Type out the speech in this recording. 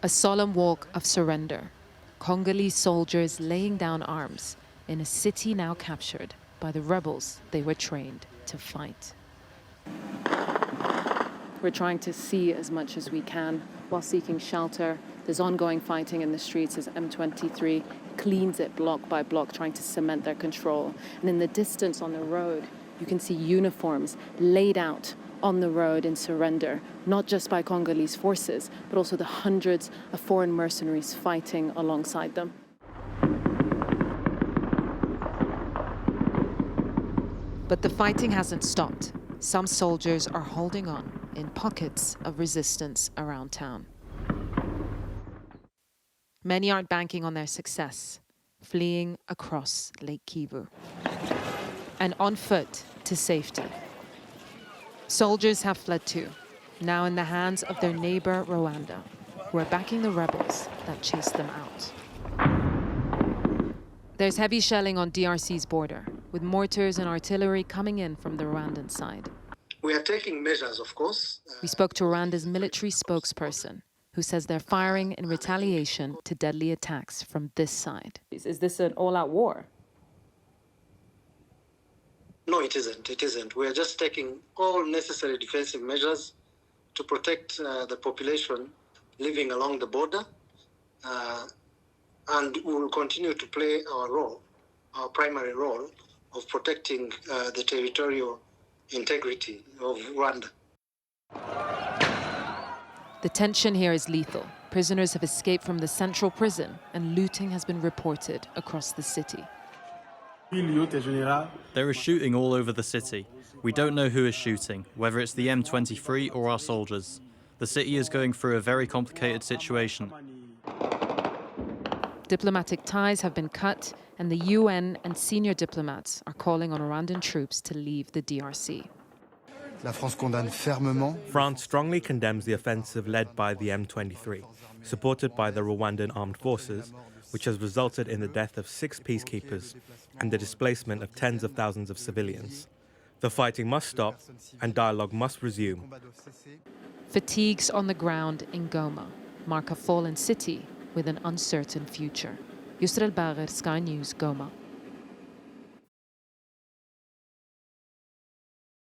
A solemn walk of surrender. Congolese soldiers laying down arms in a city now captured by the rebels they were trained to fight. We're trying to see as much as we can while seeking shelter. There's ongoing fighting in the streets as M23 cleans it block by block, trying to cement their control. And in the distance on the road, you can see uniforms laid out on the road in surrender, not just by Congolese forces, but also the hundreds of foreign mercenaries fighting alongside them. But the fighting hasn't stopped. Some soldiers are holding on in pockets of resistance around town. Many aren't banking on their success, fleeing across Lake Kivu and on foot to safety. Soldiers have fled too, now in the hands of their neighbor Rwanda, who are backing the rebels that chased them out. There's heavy shelling on DRC's border, with mortars and artillery coming in from the Rwandan side. We are taking measures, of course. We spoke to Rwanda's military spokesperson, who says they're firing in retaliation to deadly attacks from this side. Is this an all-out war? No, it isn't. It isn't. We are just taking all necessary defensive measures to protect the population living along the border. And we will continue to play our role, our primary role, of protecting the territorial integrity of Rwanda. The tension here is lethal. Prisoners have escaped from the central prison, and looting has been reported across the city. There is shooting all over the city. We don't know who is shooting, whether it's the M23 or our soldiers. The city is going through a very complicated situation. Diplomatic ties have been cut, and the UN and senior diplomats are calling on Rwandan troops to leave the DRC. France strongly condemns the offensive led by the M23, supported by the Rwandan armed forces, which has resulted in the death of 6 peacekeepers and the displacement of tens of thousands of civilians. The fighting must stop and dialogue must resume. Fatigues on the ground in Goma mark a fallen city with an uncertain future. Yusrel Barer, Sky News, Goma.